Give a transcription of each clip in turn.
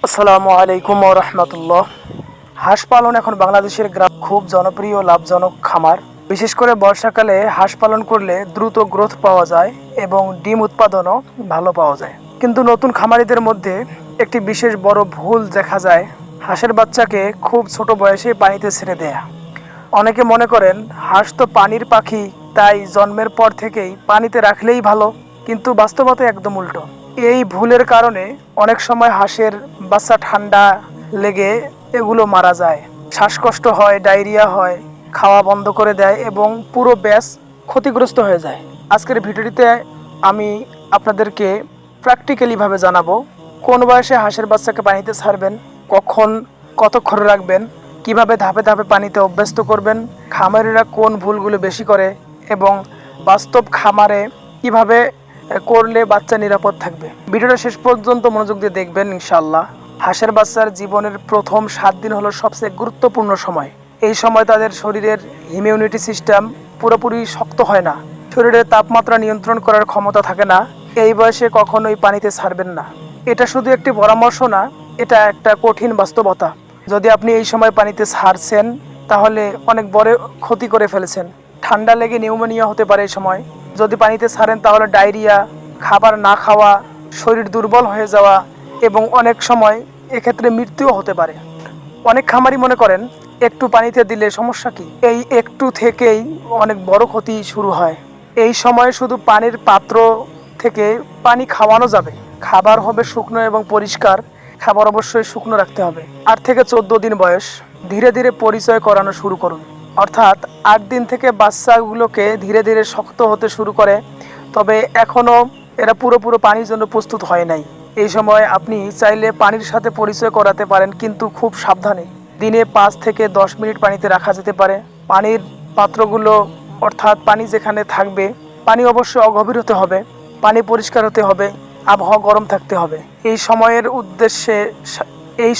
আসসালামু আলাইকুম ওয়া রাহমাতুল্লাহ। হাঁস পালন এখন বাংলাদেশের গ্রাম খুব জনপ্রিয় ও লাভজনক খামার। বিশেষ করে বর্ষাকালে হাঁস পালন করলে দ্রুত গ্রোথ পাওয়া যায় এবং ডিম উৎপাদনও ভালো পাওয়া যায়। কিন্তু নতুন খামারিদের মধ্যে একটি বিশেষ বড় ভুল দেখা যায়, হাঁসের বাচ্চাকে খুব ছোট বয়সে পানিতে ছেড়ে দেয়া। অনেকে মনে করেন হাঁস তো পানির পাখি, তাই জন্মের পর থেকেই পানিতে রাখলেই ভালো, কিন্তু বাস্তবতা একদম উল্টো। এই ভুলের কারণে অনেক সময় হাঁসের বাচ্চা ঠান্ডা লেগে এগুলো মারা যায়, শ্বাসকষ্ট হয়, ডায়রিয়া হয়, খাওয়া বন্ধ করে দেয় এবং পুরো ব্যাচ ক্ষতিগ্রস্ত হয়ে যায়। আজকের ভিডিওটিতে আমি আপনাদেরকে প্র্যাকটিক্যালিভাবে জানাবো কোন বয়সে হাঁসের বাচ্চাকে পানিতে ছাড়বেন, কখন, কতক্ষণ রাখবেন, কিভাবে ধাপে ধাপে পানিতে অভ্যস্ত করবেন, খামারিরা কোন ভুলগুলো বেশি করে এবং বাস্তব খামারে কিভাবে করলে বাচ্চা নিরাপদ থাকবে। ভিডিওটা শেষ পর্যন্ত মনোযোগ দিয়ে দেখবেন ইনশাআল্লাহ। হাঁসের বাচ্চার জীবনের প্রথম 7 দিন হলো সবচেয়ে গুরুত্বপূর্ণ সময়। এই সময় তাদের শরীরের ইমিউনিটি সিস্টেম পুরোপুরি শক্ত হয় না, শরীরের তাপমাত্রা নিয়ন্ত্রণ করার ক্ষমতা থাকে না। এই বয়সে কখনোই পানিতে ছাড়বেন না। এটা শুধু একটি পরামর্শ না, এটা একটা কঠিন বাস্তবতা। যদি আপনি এই সময় পানিতে ছাড়ছেন তাহলে অনেক বড় ক্ষতি করে ফেলেছেন। ঠান্ডা লেগে নিউমোনিয়া হতে পারে এই সময়। যদি পানিতে ছাড়েন তাহলে ডায়রিয়া, খাবার না খাওয়া, শরীর দুর্বল হয়ে যাওয়া এবং অনেক সময় এক্ষেত্রে মৃত্যুও হতে পারে। অনেক খামারি মনে করেন একটু পানিতে দিলে সমস্যা কি, এই একটু থেকেই অনেক বড় ক্ষতি শুরু হয়। এই সময়ে শুধু পানির পাত্র থেকে পানি খাওয়ানো যাবে, খাবার হবে শুকনো এবং পরিষ্কার। খাবার অবশ্যই শুকনো রাখতে হবে। 8 থেকে 14 দিন বয়স, ধীরে ধীরে পরিচয় করানো শুরু করুন। অর্থাৎ 8 দিন থেকে বাচ্চাগুলোকে ধীরে ধীরে শক্ত হতে শুরু করে, তবে এখনও এরা পুরোপুরি পানির জন্য প্রস্তুত হয় নাই। এই সময় আপনি চাইলে পানির সাথে পরিচয় করাতে পারেন, কিন্তু খুব সাবধানে। দিনে 5 থেকে 10 মিনিট পানিতে রাখা যেতে পারে। পানির পাত্রগুলো অর্থাৎ পানি যেখানে থাকবে, পানি অবশ্যই অগভীর হতে হবে, পানি পরিষ্কার হতে হবে, আবহাওয়া গরম থাকতে হবে। এই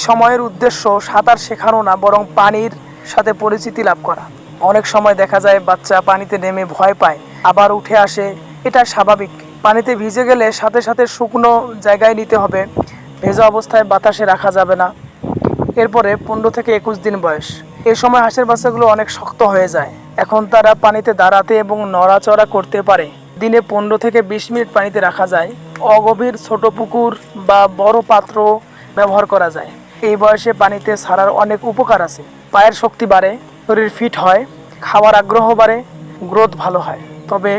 সময়ের উদ্দেশ্য সাঁতার শেখানো না, বরং পানির সাথে পরিচিতি লাভ করা। অনেক সময় দেখা যায় বাচ্চা পানিতে নেমে ভয় পায়, আবার উঠে আসে, এটা স্বাভাবিক। পানিতে ভিজে গেলে সাথে সাথে শুকনো জায়গায় নিতে হবে, ভেজা অবস্থায় বাতাসে রাখা যাবে না। এরপরে 15 থেকে 21 দিন বয়স, এই সময় হাঁসের বাচ্চাগুলো অনেক শক্ত হয়ে যায়। এখন তারা পানিতে দাঁড়াতে এবং নড়াচড়া করতে পারে। দিনে 15 থেকে 20 মিনিট পানিতে রাখা যায়। অগভীর ছোট পুকুর বা বড় পাত্র ব্যবহার করা যায়। এই বয়সে পানিতে ছাড়ার অনেক উপকার আছে। পায়ের শক্তি বাড়ে, শরীর ফিট হয়, খাওয়ার আগ্রহ বাড়ে, গ্রোথ ভালো হয়। তবে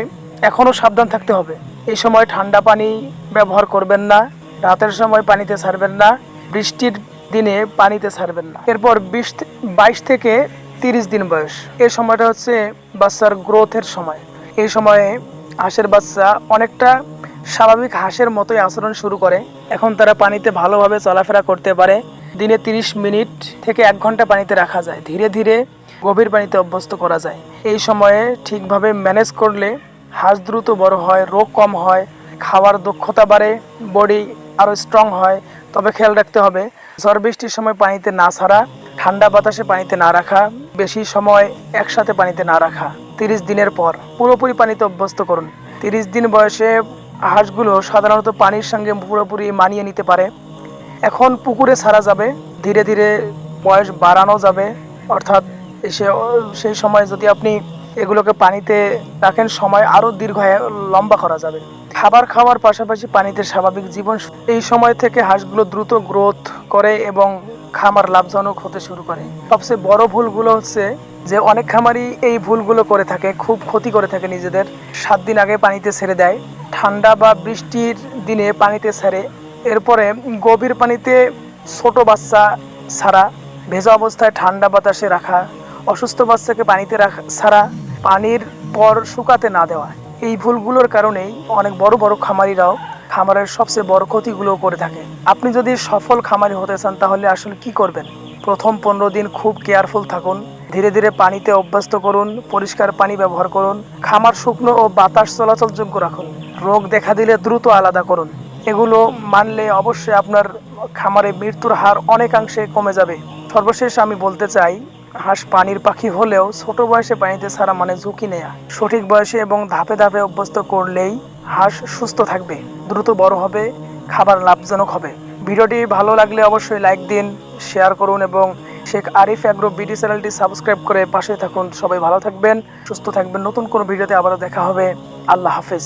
এখনও সাবধান থাকতে হবে। এই সময় ঠান্ডা পানি ব্যবহার করবেন না, রাতের সময় পানিতে ছাড়বেন না, বৃষ্টির দিনে পানিতে ছাড়বেন না। এরপর 22 থেকে 30 দিন বয়স, এই সময়টা হচ্ছে বাচ্চার গ্রোথের সময়। এই সময়ে হাঁসের বাচ্চা অনেকটা স্বাভাবিক হাঁসের মতোই আচরণ শুরু করে। এখন তারা পানিতে ভালোভাবে চলাফেরা করতে পারে। দিনে 30 মিনিট থেকে 1 ঘন্টা পানিতে রাখা যায়। ধীরে ধীরে গভীর পানিতে অভ্যস্ত করা যায়। এই সময়ে ঠিকভাবে ম্যানেজ করলে হাঁস দ্রুত বড় হয়, রোগ কম হয়, খাওয়ার দক্ষতা বাড়ে, বডি আরও স্ট্রং হয়। তবে খেয়াল রাখতে হবে ঝড় বৃষ্টির সময় পানিতে না ছাড়া, ঠান্ডা বাতাসে পানিতে না রাখা, বেশি সময় একসাথে পানিতে না রাখা। 30 দিনের পর পুরোপুরি পানিতে অভ্যস্ত করুন। 30 দিন বয়সে হাঁসগুলো সাধারণত পানির সঙ্গে পুরোপুরি মানিয়ে নিতে পারে। এখন পুকুরে ছাড়া যাবে, ধীরে ধীরে বয়স বাড়ানো যাবে। অর্থাৎ সেই সময় যদি আপনি এগুলোকে পানিতে রাখেন, সময় আরও লম্বা করা যাবে। খাবার খাওয়ার পাশাপাশি পানিতে স্বাভাবিক জীবন, এই সময় থেকে হাঁসগুলো দ্রুত গ্রোথ করে এবং খামার লাভজনক হতে শুরু করে। সবচেয়ে বড় ভুলগুলো হচ্ছে যে অনেক খামারই এই ভুলগুলো করে থাকে, খুব ক্ষতি করে থাকে নিজেদের। 7 দিন আগে পানিতে ছেড়ে দেয়, ঠান্ডা বা বৃষ্টির দিনে পানিতে ছেড়ে, এরপরে গভীর পানিতে ছোট বাচ্চা ছাড়া, ভেজা অবস্থায় ঠান্ডা বাতাসে রাখা, অসুস্থ বাচ্চাকে পানিতে ছাড়া, পানির পর শুকাতে না দেওয়া। এই ভুলগুলোর কারণেই অনেক বড় বড় খামারিরাও খামারের সবচেয়ে বড় ক্ষতিগুলো করে থাকে। আপনি যদি সফল খামারি হতে চান তাহলে আসলে কি করবেন? প্রথম 15 দিন খুব কেয়ারফুল থাকুন, ধীরে ধীরে পানিতে অভ্যস্ত করুন, পরিষ্কার পানি ব্যবহার করুন, খামার শুকনো ও বাতাস চলাচলযোগ্য রাখুন, রোগ দেখা দিলে দ্রুত আলাদা করুন। এগুলো মানলে অবশ্যই আপনার খামারে মৃত্যুর হার অনেকাংশে কমে যাবে। সর্বশেষ আমি বলতে চাই, হাঁস পানির পাখি হলেও ছোট বয়সে পানিতে ছাড়া মানে ঝুঁকি নেয়া। সঠিক বয়সে এবং ধাপে ধাপে অভ্যস্ত করলেই হাঁস সুস্থ থাকবে, দ্রুত বড় হবে, খাবার লাভজনক হবে। ভিডিওটি ভালো লাগলে অবশ্যই লাইক দিন, শেয়ার করুন এবং শেখ আরিফ অ্যাগ্রো বিডি চ্যানেলটি সাবস্ক্রাইব করে পাশে থাকুন। সবাই ভালো থাকবেন, সুস্থ থাকবেন। নতুন কোনো ভিডিওতে আবারও দেখা হবে। আল্লাহ হাফেজ।